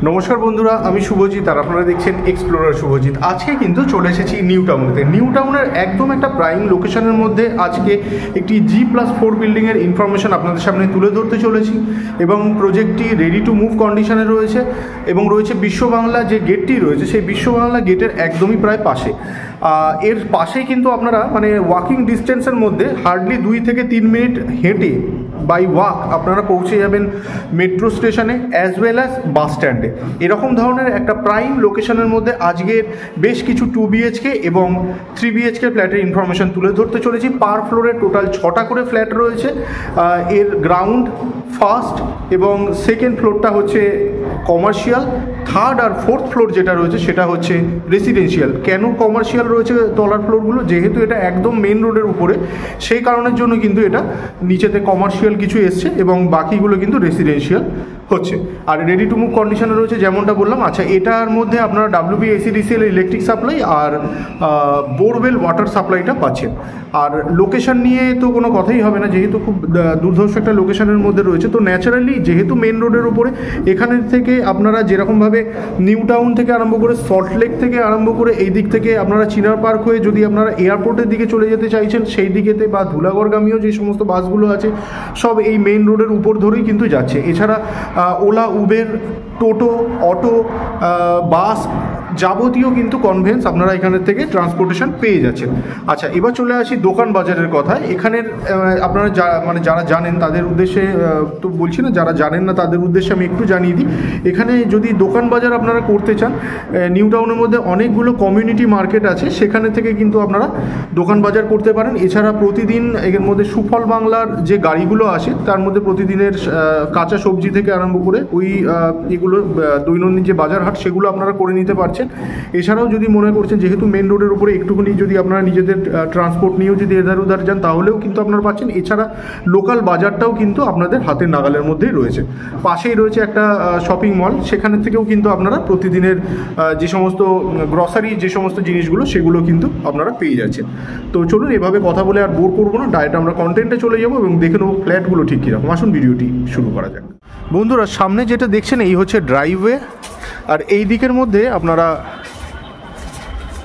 নমস্কার বন্ধুরা, আমি শুভজিৎ আর আপনারা দেখছেন এক্সপ্লোরার শুভজিৎ। আজকে কিন্তু চলে এসেছি নিউ টাউনেতে। নিউ টাউনের একদম একটা প্রাইম লোকেশনের মধ্যে আজকে একটি G+4 বিল্ডিংয়ের ইনফরমেশন আপনাদের সামনে তুলে ধরতে চলেছি এবং প্রজেক্টটি রেডি টু মুভ কন্ডিশনে রয়েছে এবং রয়েছে বিশ্ববাংলা যে গেটটি রয়েছে সেই বিশ্ববাংলা গেটের একদমই প্রায় পাশে। এর পাশেই কিন্তু আপনারা মানে ওয়াকিং ডিস্টেন্সের মধ্যে হার্ডলি 2 থেকে 3 মিনিট হেঁটে বাই ওয়াক আপনারা পৌঁছে যাবেন মেট্রো স্টেশনে অ্যাজ ওয়েল অ্যাজ বাস স্ট্যান্ডে। এরকম ধরনের একটা প্রাইম লোকেশনের মধ্যে আজকের বেশ কিছু 2 BHK এবং 3 BHK ফ্ল্যাটের ইনফরমেশন তুলে ধরতে চলেছি। পার ফ্লোরে টোটাল 6টা করে ফ্ল্যাট রয়েছে। এর গ্রাউন্ড, ফার্স্ট এবং সেকেন্ড ফ্লোরটা হচ্ছে কমার্শিয়াল, থার্ড আর ফোর্থ ফ্লোর যেটা রয়েছে সেটা হচ্ছে রেসিডেন্সিয়াল। কেন কমার্শিয়াল রয়েছে তলার ফ্লোরগুলো? যেহেতু এটা একদম মেন রোডের উপরে, সেই কারণের জন্য কিন্তু এটা নিচেতে কমার্শিয়াল কিছু এসছে এবং বাকিগুলো কিন্তু রেসিডেন্সিয়াল হচ্ছে। আর রেডি টু মুভ কন্ডিশনে রয়েছে যেমনটা বললাম। আচ্ছা, এটার মধ্যে আপনারা WBACDCL ইলেকট্রিক সাপ্লাই আর বোরওয়েল ওয়াটার সাপ্লাইটা পাচ্ছেন। আর লোকেশন নিয়ে তো কোনো কথাই হবে না, যেহেতু খুব দুর্ধর্ষ একটা লোকেশনের মধ্যে রয়েছে। তো ন্যাচারালি যেহেতু মেন রোডের উপরে, এখানের থেকে আপনারা যেরকমভাবে নিউ টাউন থেকে আরম্ভ করে সল্টলেক থেকে আরম্ভ করে এই দিক থেকে আপনারা চিনার পার্ক হয়ে যদি আপনারা এয়ারপোর্টের দিকে চলে যেতে চাইছেন সেই দিকেতে, বা ধুলাগড়গামীও যে সমস্ত বাসগুলো আছে সব এই মেন রোডের উপর ধরেই কিন্তু যাচ্ছে। এছাড়া ওলা, উবের, টোটো, অটো, বাস যাবতীয় কিন্তু কনভেন্স আপনারা এখানের থেকে ট্রান্সপোর্টেশন পেয়ে যাচ্ছেন। আচ্ছা, এবার চলে আসি দোকান বাজারের কথায়। এখানের আপনারা যারা জানেন তাদের উদ্দেশ্যে তো বলছি না, যারা জানেন না তাদের উদ্দেশ্যে আমি একটু জানিয়ে দিই। এখানে যদি দোকান বাজার আপনারা করতে চান, নিউ টাউনের মধ্যে অনেকগুলো কমিউনিটি মার্কেট আছে, সেখানে থেকে কিন্তু আপনারা দোকান বাজার করতে পারেন। এছাড়া প্রতিদিন এর মধ্যে সুফল বাংলার যে গাড়িগুলো আসে তার মধ্যে প্রতিদিনের কাঁচা সবজি থেকে আরম্ভ করে ওই এগুলো দৈনন্দিন যে বাজার হাট সেগুলো আপনারা করে নিতে পারছেন। এছাড়াও যদি মনে করছেন যেহেতু মেন রোডের উপরে একটুখানি যদি আপনারা নিজেদের ট্রান্সপোর্ট নিয়েও যদি এধার উধার যান তাহলেও কিন্তু আপনারা পাচ্ছেন। এছাড়া লোকাল বাজারটাও কিন্তু আপনাদের হাতের নাগালের মধ্যেই রয়েছে। পাশেই রয়েছে একটা শপিং মল, সেখানে থেকেও কিন্তু আপনারা প্রতিদিনের যে সমস্ত গ্রসারি যে সমস্ত জিনিসগুলো সেগুলো কিন্তু আপনারা পেয়ে যাচ্ছেন। তো চলুন, এভাবে কথা বলে আর বোর করবো না, ডাইরেক্ট আমরা কন্টেন্টে চলে যাবো এবং দেখে নেবো ফ্ল্যাটগুলো ঠিক কীরকম। আসুন ভিডিওটি শুরু করা যাক। বন্ধুরা, সামনে যেটা দেখছেন এই হচ্ছে ড্রাইভওয়ে, আর এই দিকের মধ্যে আপনারা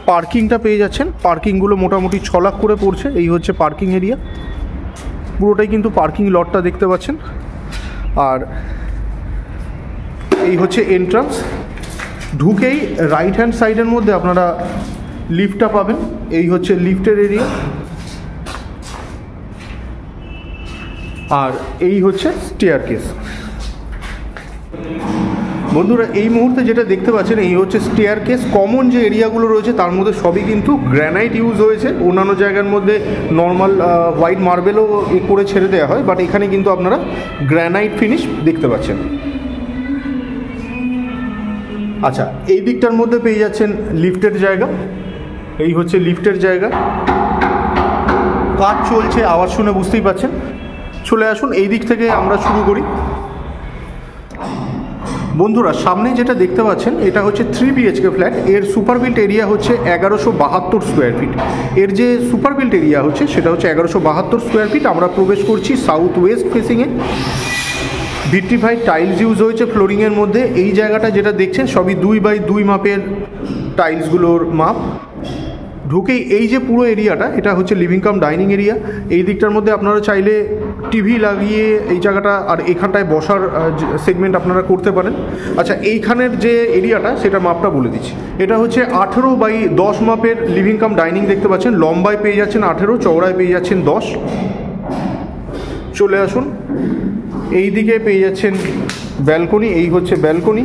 পার্কিংটা পেয়ে যাচ্ছেন। পার্কিংগুলো মোটামুটি 6 লাখ করে পড়ছে। এই হচ্ছে পার্কিং এরিয়া, পুরোটাই কিন্তু পার্কিং লটটা দেখতে পাচ্ছেন। আর এই হচ্ছে এন্ট্রান্স। ঢুকেই রাইট হ্যান্ড সাইডের মধ্যে আপনারা লিফটটা পাবেন। এই হচ্ছে লিফটের এরিয়া, আর এই হচ্ছে স্টেয়ারকেস। বন্ধুরা, এই মুহূর্তে যেটা দেখতে পাচ্ছেন এই হচ্ছে স্টেয়ারকেস। কমন যে এরিয়াগুলো রয়েছে তার মধ্যে সবই কিন্তু গ্র্যানাইট ইউজ হয়েছে। অন্যান্য জায়গার মধ্যে নর্মাল হোয়াইট মার্বেলও করে ছেড়ে দেওয়া হয়, বাট এখানে কিন্তু আপনারা গ্র্যানাইট ফিনিশ দেখতে পাচ্ছেন। আচ্ছা, এই দিকটার মধ্যে পেয়ে যাচ্ছেন লিফটের জায়গা। এই হচ্ছে লিফটের জায়গা, কাজ চলছে, আওয়াজ শুনে বুঝতেই পাচ্ছেন। চলে আসুন, এই দিক থেকে আমরা শুরু করি। বন্ধুরা, সামনে যেটা দেখতে পাচ্ছেন এটা হচ্ছে 3 BHK ফ্ল্যাট। এর সুপার বিল্ট এরিয়া হচ্ছে 1172 স্কোয়ার ফিট। এর যে সুপার বিল্ট এরিয়া হচ্ছে সেটা হচ্ছে 1172 স্কোয়ার ফিট। আমরা প্রবেশ করছি সাউথ ওয়েস্ট ফেসিংয়ে। ভিট্রিফাইড টাইলস ইউজ হয়েছে ফ্লোরিংয়ের মধ্যে। এই জায়গাটা যেটা দেখছেন সবই 2x2 মাপের টাইলসগুলোর মাপ। ঢুকেই এই যে পুরো এরিয়াটা এটা হচ্ছে লিভিং কাম ডাইনিং এরিয়া। এই দিকটার মধ্যে আপনারা চাইলে টিভি লাগিয়ে এই জায়গাটা আর এখানটায় বসার সেগমেন্ট আপনারা করতে পারেন। আচ্ছা, এইখানের যে এরিয়াটা সেটা মাপটা বলে দিচ্ছি। এটা হচ্ছে 18x10 মাপের লিভিং কাম ডাইনিং দেখতে পাচ্ছেন। লম্বায় পেয়ে যাচ্ছেন 18, চওড়ায় পেয়ে যাচ্ছেন 10। চলে আসুন, এই দিকে পেয়ে যাচ্ছেন ব্যালকনি। এই হচ্ছে ব্যালকনি,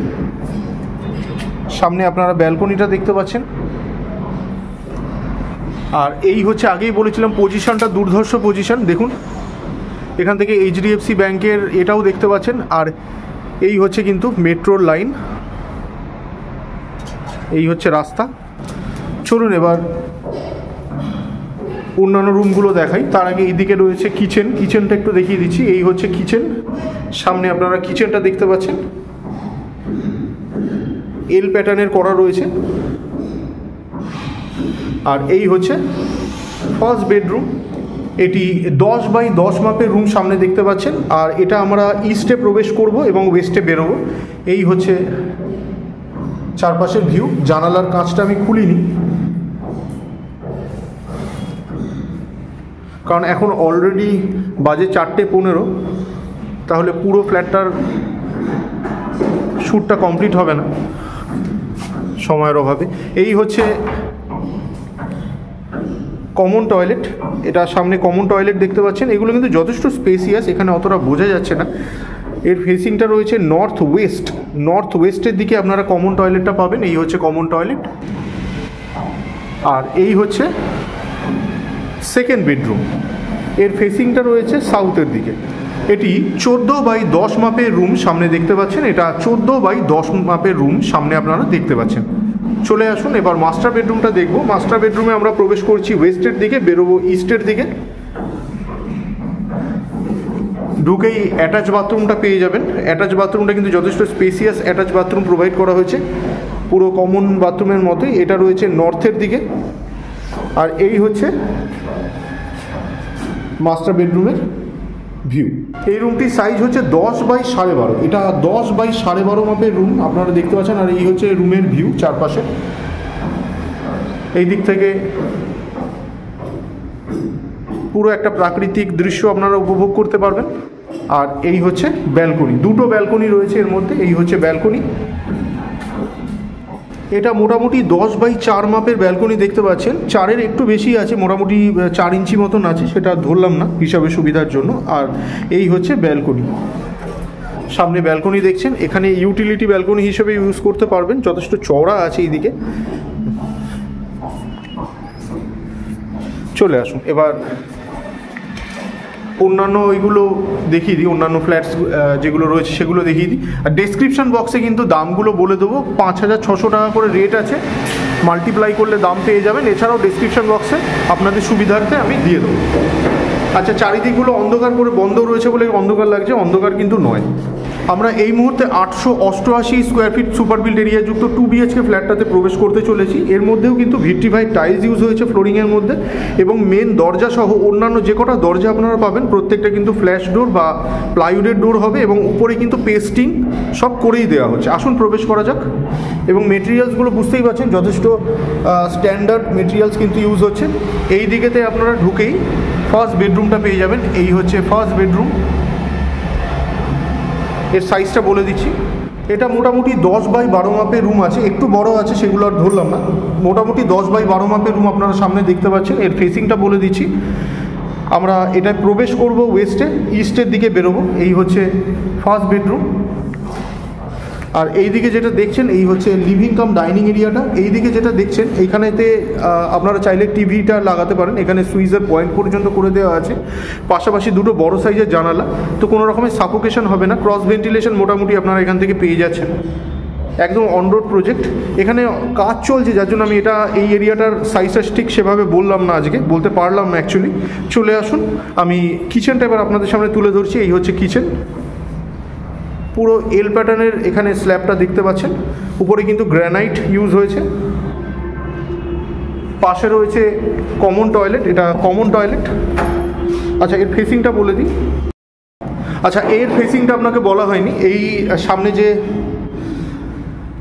সামনে আপনারা ব্যালকনিটা দেখতে পাচ্ছেন। আর এই হচ্ছে, আগেই বলেছিলাম পজিশনটা দুর্ধর্ষ পজিশন। দেখুন, এখান থেকে HDFC ব্যাংকের এটাও দেখতে পাচ্ছেন। আর এই হচ্ছে কিন্তু মেট্রোর লাইন, এই হচ্ছে রাস্তা। চলুন এবার অন্যান্য রুমগুলো দেখাই। তার আগে এইদিকে রয়েছে কিচেন। কিচেনটা একটু দেখিয়ে দিচ্ছি। এই হচ্ছে কিচেন, সামনে আপনারা কিচেনটা দেখতে পাচ্ছেন। এল প্যাটার্নের করা রয়েছে। আর এই হচ্ছে ফার্স্ট বেডরুম। এটি 10 বাই 10 মাপের রুম সামনে দেখতে পাচ্ছেন। আর এটা আমরা ইস্টে প্রবেশ করব এবং ওয়েস্টে বেরোবো। এই হচ্ছে চারপাশের ভিউ। জানালার কাঁচটা আমি খুলিনি, কারণ এখন অলরেডি বাজে 4:15, তাহলে পুরো ফ্ল্যাটটার শ্যুটটা কমপ্লিট হবে না সময়ের অভাবে। এই হচ্ছে কমন টয়লেট, এটা সামনে কমন টয়লেট দেখতে পাচ্ছেন। এগুলো কিন্তু যথেষ্ট স্পেসিয়াস, এখানে অতটা বোঝা যাচ্ছে না। এর ফেসিংটা রয়েছে নর্থ ওয়েস্টের দিকে আপনারা কমন টয়লেটটা পাবেন। এই হচ্ছে কমন টয়লেট, আর এই হচ্ছে সেকেন্ড বেডরুম। এর ফেসিংটা রয়েছে সাউথের দিকে। এটি 14 বাই 10 মাপের রুম সামনে দেখতে পাচ্ছেন। এটা 14 বাই 10 মাপের রুম সামনে আপনারা দেখতে পাচ্ছেন। চলে আসুন এবার মাস্টার বেডরুমটা দেখব। মাস্টার বেডরুমে আমরা প্রবেশ করছি ওয়েস্টের দিকে, বেরোবো ইস্টের দিকে। ঢুকেই অ্যাটাচ বাথরুমটা পেয়ে যাবেন। অ্যাটাচ বাথরুমটা কিন্তু যথেষ্ট স্পেসিয়াস অ্যাটাচ বাথরুম প্রোভাইড করা হয়েছে, পুরো কমন বাথরুমের মতোই। এটা রয়েছে নর্থের দিকে। আর এই হচ্ছে মাস্টার বেডরুমের ভিউ। এই রুমটির সাইজ হচ্ছে 10 বাই 12.5। এটা 10 বাই 12.5 মাপের রুম আপনারা দেখতে পাচ্ছেন। আর এই হচ্ছে রুমের ভিউ চারপাশে। এই দিক থেকে পুরো একটা প্রাকৃতিক দৃশ্য আপনারা উপভোগ করতে পারবেন। আর এই হচ্ছে ব্যালকনি, দুটো ব্যালকনি রয়েছে এর মধ্যে। এই হচ্ছে ব্যালকনি। এটা মোটামুটি 10 বাই 4 মাপের ব্যালকনি দেখতে পাচ্ছেন। 4-এর একটু বেশি আছে, মোটামুটি 4 ইঞ্চি মতন আছে, সেটা ধরলাম না হিসাবে সুবিধার জন্য। আর এই হচ্ছে ব্যালকনি, সামনে ব্যালকনি দেখছেন। এখানে ইউটিলিটি ব্যালকনি হিসেবে ইউজ করতে পারবেন, যথেষ্ট চওড়া আছে এইদিকে। চলে আসুন এবার অন্যান্য ওইগুলো দেখিয়ে দিই, অন্যান্য ফ্ল্যাটস যেগুলো রয়েছে সেগুলো দেখিয়ে দিই। আর ডেসক্রিপশন বক্সে কিন্তু দামগুলো বলে দেবো। 5,600 টাকা করে রেট আছে, মাল্টিপ্লাই করলে দাম পেয়ে যাবেন। এছাড়াও ডেসক্রিপশন বক্সে আপনাদের সুবিধার্থে আমি দিয়ে দেবো। আচ্ছা, চারিদিকগুলো অন্ধকার করে বন্ধ রয়েছে বলে অন্ধকার লাগছে, অন্ধকার কিন্তু নয়। আমরা এই মুহূর্তে 888 square feet super build area যুক্ত 2 BHK ফ্ল্যাটটাতে প্রবেশ করতে চলেছি। এর মধ্যেও কিন্তু ভিট্রিফাইড টাইলস ইউজ হয়েছে ফ্লোরিংয়ের মধ্যে, এবং মেন দরজা সহ অন্যান্য যে কটা দরজা আপনারা পাবেন প্রত্যেকটা কিন্তু ফ্ল্যাশ ডোর বা প্লাইউডের ডোর হবে, এবং উপরে কিন্তু পেস্টিং সব করেই দেওয়া হচ্ছে। আসুন প্রবেশ করা যাক। এবং মেটেরিয়ালসগুলো বুঝতেই পারছেন, যথেষ্ট স্ট্যান্ডার্ড মেটেরিয়ালস কিন্তু ইউজ হচ্ছে। এই দিকেতে আপনারা ঢুকেই ফার্স্ট বেডরুমটা পেয়ে যাবেন। এই হচ্ছে ফার্স্ট বেডরুম। এর সাইজটা বলে দিচ্ছি। এটা মোটামুটি 10 বাই 12 মাপের রুম আছে, একটু বড় আছে সেগুলো আর ধরলাম না। মোটামুটি 10 বাই 12 মাপের রুম আপনারা সামনে দেখতে পাচ্ছেন। এর ফেসিংটা বলে দিচ্ছি। আমরা এটা প্রবেশ করব ওয়েস্টে, ইস্টের দিকে বেরোবো। এই হচ্ছে ফার্স্ট বেডরুম। আর এই দিকে যেটা দেখছেন এই হচ্ছে লিভিং কাম ডাইনিং এরিয়াটা। এই দিকে যেটা দেখছেন এইখানেতে আপনারা চাইলে টিভিটা লাগাতে পারেন। এখানে সুইচের পয়েন্ট পর্যন্ত করে দেওয়া আছে। পাশাপাশি দুটো বড় সাইজের জানালা, তো কোনো রকমের সাফোকেশন হবে না। ক্রস ভেন্টিলেশন মোটামুটি আপনারা এখান থেকে পেয়ে যাচ্ছেন। একদম অন রোড প্রজেক্ট। এখানে কাজ চলছে, যার জন্য আমি এই এরিয়াটার সাইজটা ঠিক সেভাবে বললাম না, আজকে বলতে পারলাম না অ্যাকচুয়ালি। চলে আসুন, আমি কিচেনটা এবার আপনাদের সামনে তুলে ধরছি। এই হচ্ছে কিচেন। পুরো এল প্যাটার্নের এখানে স্ল্যাবটা দেখতে পাচ্ছেন। উপরে কিন্তু গ্রানাইট ইউজ হয়েছে। পাশে রয়েছে কমন টয়লেট, এটা কমন টয়লেট। আচ্ছা, এর ফেসিংটা বলে দিই। আচ্ছা, এর ফেসিংটা আপনাকে বলা হয়নি। এই সামনে যে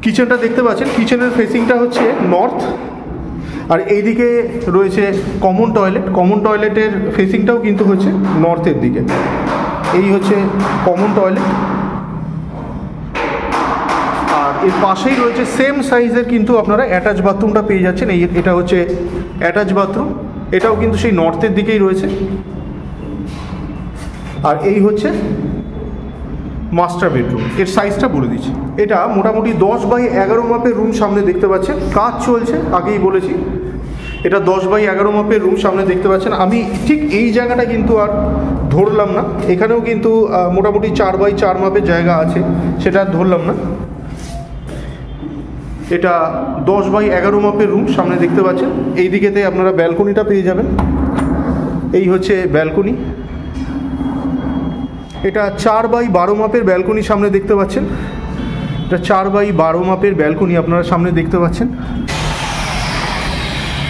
কিচেনটা দেখতে পাচ্ছেন, কিচেনের ফেসিংটা হচ্ছে নর্থ। আর এইদিকে রয়েছে কমন টয়লেট। কমন টয়লেটের ফেসিংটাও কিন্তু হচ্ছে নর্থের দিকে। এই হচ্ছে কমন টয়লেট। আর এর পাশেই রয়েছে সেম সাইজের কিন্তু আপনারা অ্যাটাচ বাথরুমটা পেয়ে যাচ্ছেন। এটা হচ্ছে অ্যাটাচ বাথরুম, এটাও কিন্তু সেই নর্থের দিকেই রয়েছে। আর এই হচ্ছে মাস্টার বেডরুম। এর সাইজটা বলে দিচ্ছি। এটা মোটামুটি 10 বাই 11 মাপের রুম সামনে দেখতে পাচ্ছেন। কাজ চলছে, আগেই বলেছি। এটা 10 বাই 11 মাপের রুম সামনে দেখতে পাচ্ছেন। আমি ঠিক এই জায়গাটা কিন্তু আর ধরলাম না। এখানেও কিন্তু মোটামুটি 4 বাই 4 মাপের জায়গা আছে, সেটা আর ধরলাম না। এটা 10 বাই 11 মাপের রুম সামনে দেখতে পাচ্ছেন। এই দিকেতে আপনারা ব্যালকনিটা পেয়ে যাবেন। এই হচ্ছে ব্যালকনি। এটা 4 বাই 12 মাপের ব্যালকনি সামনে দেখতে পাচ্ছেন। এটা 4 বাই 12 মাপের ব্যালকনি আপনারা সামনে দেখতে পাচ্ছেন।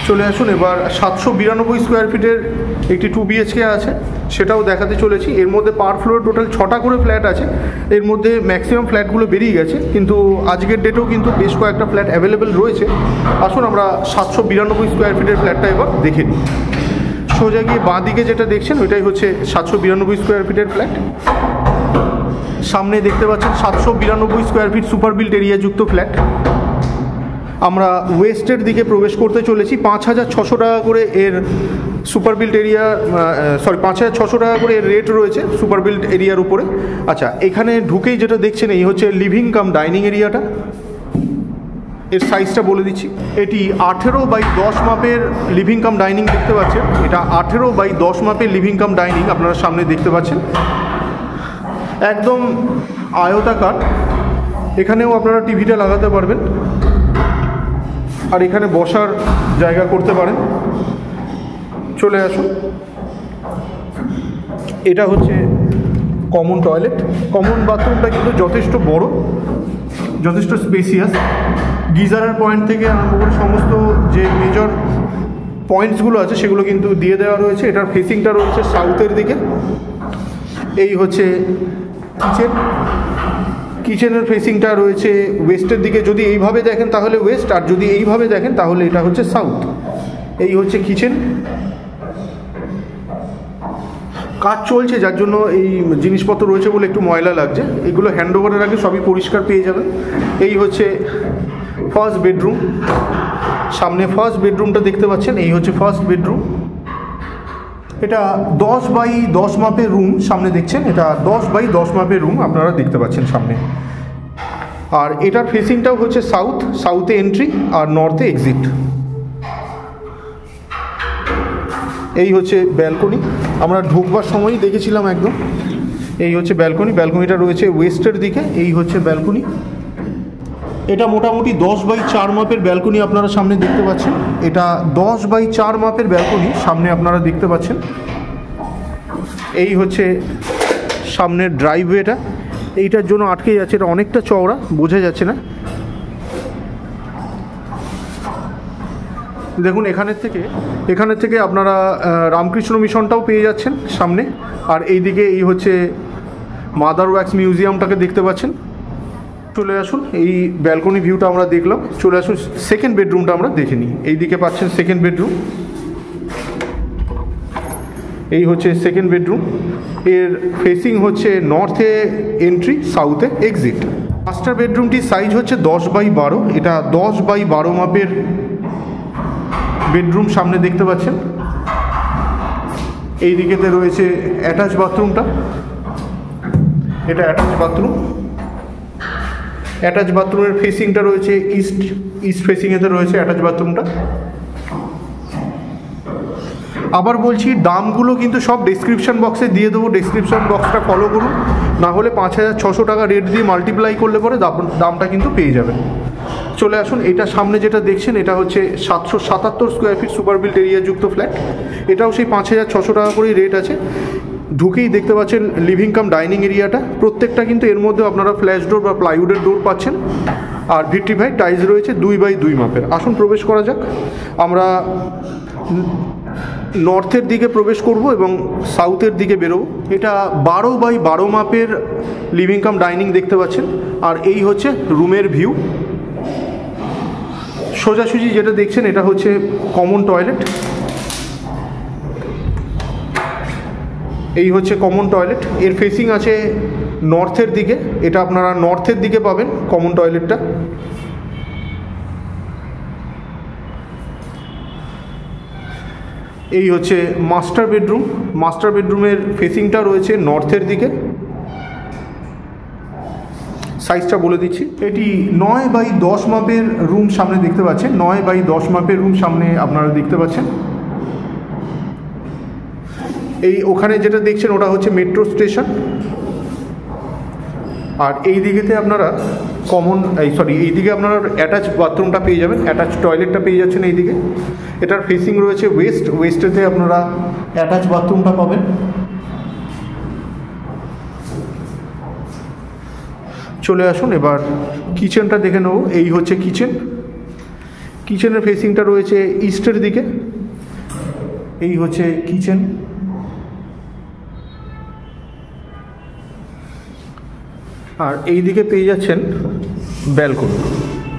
চলে আসুন এবার 792 স্কোয়ার ফিটের একটি 2 BHK আছে, সেটাও দেখাতে চলেছি। এর মধ্যে পার ফ্লোর টোটাল 6টা করে ফ্ল্যাট আছে। এর মধ্যে ম্যাক্সিমাম ফ্ল্যাটগুলো বেরিয়ে গেছে, কিন্তু আজকের ডেটেও কিন্তু বেশ কয়েকটা ফ্ল্যাট অ্যাভেলেবেল রয়েছে। আসুন আমরা 792 স্কোয়ার ফিটের ফ্ল্যাটটা এবার দেখে নিই। সোজা গিয়ে বাঁ দিকে যেটা দেখছেন ওইটাই হচ্ছে 792 স্কোয়ার ফিটের ফ্ল্যাট। সামনে দেখতে পাচ্ছেন 792 স্কোয়ার ফিট সুপার বিল্ট এরিয়াযুক্ত ফ্ল্যাট। আমরা ওয়েস্টের দিকে প্রবেশ করতে চলেছি। 5,600 টাকা করে এর সুপার বিল্ট এরিয়া, 5,600 টাকা করে এর রেট রয়েছে সুপার বিল্ট এরিয়ার উপরে। আচ্ছা, এখানে ঢুকেই যেটা দেখছেন এই হচ্ছে লিভিং কাম ডাইনিং এরিয়াটা। এর সাইজটা বলে দিচ্ছি, এটি 18x10 মাপের লিভিং কাম ডাইনিং দেখতে পাচ্ছেন। এটা 18x10 মাপের লিভিং কাম ডাইনিং আপনারা সামনে দেখতে পাচ্ছেন, একদম আয়তাকার। এখানেও আপনারা টিভিটা লাগাতে পারবেন আর এখানে বসার জায়গা করতে পারেন। চলে আসুন, এটা হচ্ছে কমন টয়লেট। কমন বাথরুমটা কিন্তু যথেষ্ট বড়, যথেষ্ট স্পেসিয়াস। গিজারের পয়েন্ট থেকে আরম্ভ করে সমস্ত যে মেজর পয়েন্টসগুলো আছে সেগুলো কিন্তু দিয়ে দেওয়া রয়েছে। এটার ফেসিংটা রয়েছে সাউথের দিকে। এই হচ্ছে কিচেন। কিচেনের ফেসিংটা রয়েছে ওয়েস্টের দিকে। যদি এইভাবে দেখেন তাহলে ওয়েস্ট, আর যদি এইভাবে দেখেন তাহলে এটা হচ্ছে সাউথ। এই হচ্ছে কিচেন। কাজ চলছে যার জন্য এই জিনিসপত্র রয়েছে বলে একটু ময়লা লাগছে। এগুলো হ্যান্ড ওভারের আগে সবই পরিষ্কার পেয়ে যাবেন। এই হচ্ছে ফার্স্ট বেডরুম। সামনে ফার্স্ট বেডরুমটা দেখতে পাচ্ছেন, এই হচ্ছে ফার্স্ট বেডরুম। এটা 10x10 মাপের রুম সামনে দেখছেন। এটা 10x10 মাপের রুম আপনারা দেখতে পাচ্ছেন সামনে। আর এটার ফেসিংটাও হচ্ছে সাউথ। সাউথে এন্ট্রি আর নর্থে এক্সিট। এই হচ্ছে ব্যালকনি, আমরা ঢুকবার সময়ই দেখেছিলাম একদম। এই হচ্ছে ব্যালকনি। ব্যালকনিটা রয়েছে ওয়েস্টের দিকে। এই হচ্ছে ব্যালকনি। এটা মোটামুটি 10x4 মাপের ব্যালকনি আপনারা সামনে দেখতে পাচ্ছেন। এটা 10x4 মাপের ব্যালকনি সামনে আপনারা দেখতে পাচ্ছেন। এই হচ্ছে সামনের ড্রাইভওয়েটা। এইটার জন্য আটকে যাচ্ছে, এটা অনেকটা চওড়া, বোঝা যাচ্ছে না। দেখুন এখানের থেকে আপনারা রামকৃষ্ণ মিশনটাও পেয়ে যাচ্ছেন সামনে। আর এইদিকে এই হচ্ছে মাদার ওয়াক্স মিউজিয়ামটাকে দেখতে পাচ্ছেন। চলে আসুন, এই ব্যালকনি ভিউটা আমরা দেখলাম। চলে আসুন সেকেন্ড বেডরুমটা আমরা দেখে নিই। এইদিকে পাচ্ছেন সেকেন্ড বেডরুম। এই হচ্ছে সেকেন্ড বেডরুম। এর ফেসিং হচ্ছে নর্থে এন্ট্রি, সাউথে এক্সিট। মাস্টার বেডরুমটির সাইজ হচ্ছে 10x12। এটা 10x12 মাপের বেডরুম সামনে দেখতে পাচ্ছেন। এই দিকেতে রয়েছে অ্যাটাচ বাথরুমটা। এটা অ্যাটাচ বাথরুম। অ্যাটাচ বাথরুমের ফেসিংটা রয়েছে ইস্ট ফেসিংয়েতে রয়েছে অ্যাটাচ বাথরুমটা। আবার বলছি, দামগুলো কিন্তু সব ডেসক্রিপশন বক্সে দিয়ে দেবো। ডেসক্রিপশন বক্সটা ফলো করুন, না হলে 5,600 টাকা রেট দিয়ে মাল্টিপ্লাই করলে পরে দামটা কিন্তু পেয়ে যাবেন। চলে আসুন, এটা সামনে যেটা দেখছেন এটা হচ্ছে 777 স্কোয়ার ফিট সুপার বিল্ট এরিয়াযুক্ত ফ্ল্যাট। এটাও সেই 5,600 টাকা করেই রেট আছে। ঢুকেই দেখতে পাচ্ছেন লিভিং কাম ডাইনিং এরিয়াটা। প্রত্যেকটা কিন্তু এর মধ্যে আপনারা ফ্ল্যাশ ডোর বা প্লাইউডের ডোর পাচ্ছেন। আর ভিট্রিফাইড টাইলস রয়েছে 2x2 মাপের। আসুন প্রবেশ করা যাক। আমরা নর্থের দিকে প্রবেশ করব এবং সাউথের দিকে বেরোবো। এটা 12x12 মাপের লিভিং কাম ডাইনিং দেখতে পাচ্ছেন। আর এই হচ্ছে রুমের ভিউ। সোজাসুজি যেটা দেখছেন এটা হচ্ছে কমন টয়লেট। এই হচ্ছে কমন টয়লেট। এর ফেসিং আছে নর্থের দিকে। এটা আপনারা নর্থের দিকে পাবেন কমন টয়লেটটা। এই হচ্ছে মাস্টার বেডরুম। মাস্টার বেডরুমের ফেসিংটা রয়েছে নর্থের দিকে। সাইজটা বলে দিচ্ছি, এটি 9x10 মাপের রুম সামনে দেখতে পাচ্ছেন। 9x10 মাপের রুম সামনে আপনারা দেখতে পাচ্ছেন। এই ওখানে যেটা দেখছেন ওটা হচ্ছে মেট্রো স্টেশন। আর এই দিকেতে আপনারা এইদিকে আপনারা অ্যাটাচ বাথরুমটা পেয়ে যাবেন, অ্যাটাচ টয়লেটটা পেয়ে যাচ্ছেন এইদিকে। এটার ফেসিং রয়েছে ওয়েস্টেতে আপনারা অ্যাটাচ বাথরুমটা পাবেন। চলে আসুন এবার কিচেনটা দেখে নেব। এই হচ্ছে কিচেন। কিচেনের ফেসিংটা রয়েছে ইস্টের দিকে। এই হচ্ছে কিচেন। আর এই দিকে পেয়ে যাচ্ছেন ব্যালকনি।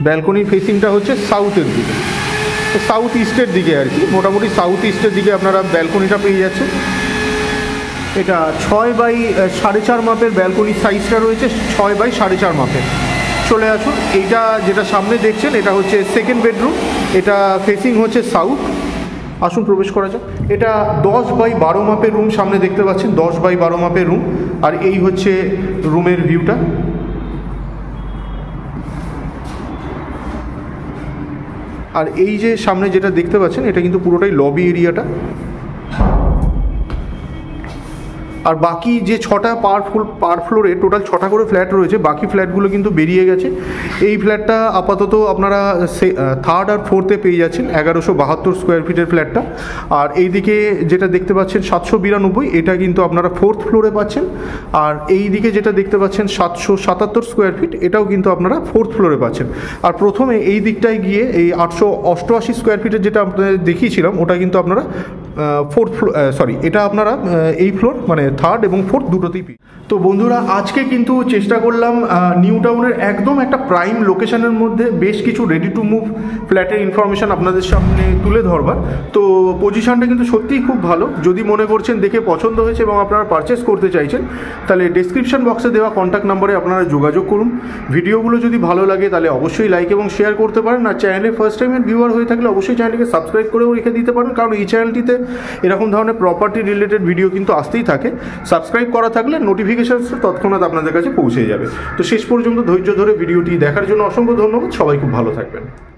ব্যালকনির ফেসিংটা হচ্ছে সাউথের দিকে, সাউথ ইস্টের দিকে আর কি, মোটামুটি সাউথ ইস্টের দিকে আপনারা ব্যালকনিটা পেয়ে যাচ্ছেন। এটা 6x4.5 মাপের ব্যালকনির সাইজটা রয়েছে, 6x4.5 মাপের। চলে আসুন, এইটা যেটা সামনে দেখছেন এটা হচ্ছে সেকেন্ড বেডরুম, এটা ফেসিং হচ্ছে সাউথ। আসুন প্রবেশ করা যাক। এটা 10x12 মাপের রুম, সামনে দেখতে পাচ্ছেন 10x12 মাপের রুম। আর এই হচ্ছে রুমের ভিউটা। আর এই যে সামনে যেটা দেখতে পাচ্ছেন এটা কিন্তু পুরোটাই লবি এরিয়াটা। আর বাকি যে 6টা পার ফ্লোরে টোটাল 6টা করে ফ্ল্যাট রয়েছে, বাকি ফ্ল্যাটগুলো কিন্তু বেরিয়ে গেছে। এই ফ্ল্যাটটা আপাতত আপনারা থার্ড আর ফোর্থে পেয়ে যাচ্ছেন, 1172 স্কোয়ার ফিটের ফ্ল্যাটটা। আর এই দিকে যেটা দেখতে পাচ্ছেন 792, এটা কিন্তু আপনারা ফোর্থ ফ্লোরে পাচ্ছেন। আর এই দিকে যেটা দেখতে পাচ্ছেন 777 স্কোয়ার ফিট, এটাও কিন্তু আপনারা ফোর্থ ফ্লোরে পাচ্ছেন। আর প্রথমে এই দিকটায় গিয়ে এই 888 স্কোয়ার ফিটের যেটা আপনাদের দেখিয়েছিলাম ওটা কিন্তু আপনারা ফোর্থ ফ্লোর, সরি এটা আপনারা এই ফ্লোর মানে থার্ড এবং ফোর্থ দুটোতেই। তো বন্ধুরা আজকে কিন্তু চেষ্টা করলাম নিউ টাউনের একদম একটা প্রাইম লোকেশনের মধ্যে বেশ কিছু রেডি টু মুভ ফ্ল্যাটের ইনফরমেশান আপনাদের সামনে তুলে ধরবার। তো পজিশনটা কিন্তু সত্যিই খুব ভালো। যদি মনে করছেন দেখে পছন্দ হয়েছে এবং আপনারা পারচেস করতে চাইছেন, তাহলে ডেসক্রিপশন বক্সে দেওয়া কন্ট্যাক্ট নাম্বারে আপনারা যোগাযোগ করুন। ভিডিওগুলো যদি ভালো লাগে তাহলে অবশ্যই লাইক এবং শেয়ার করতে পারেন। আর চ্যানেলে ফার্স্ট টাইমের ভিউয়ার হয়ে থাকলে অবশ্যই চ্যানেলটিকে সাবস্ক্রাইব করেও রেখে দিতে পারেন, কারণ এই চ্যানেলটিতে এরকম ধরনের প্রপার্টি রিলেটেড ভিডিও কিন্তু আসতেই থাকে। সাবস্ক্রাইব করা থাকলে নোটিফিকেশানসটা তৎক্ষণাৎ আপনাদের কাছে পৌঁছে যাবে। তো শেষ পর্যন্ত ধৈর্য ধরে ভিডিওটি দেখার জন্য অসংখ্য ধন্যবাদ। সবাই খুব ভালো থাকবেন।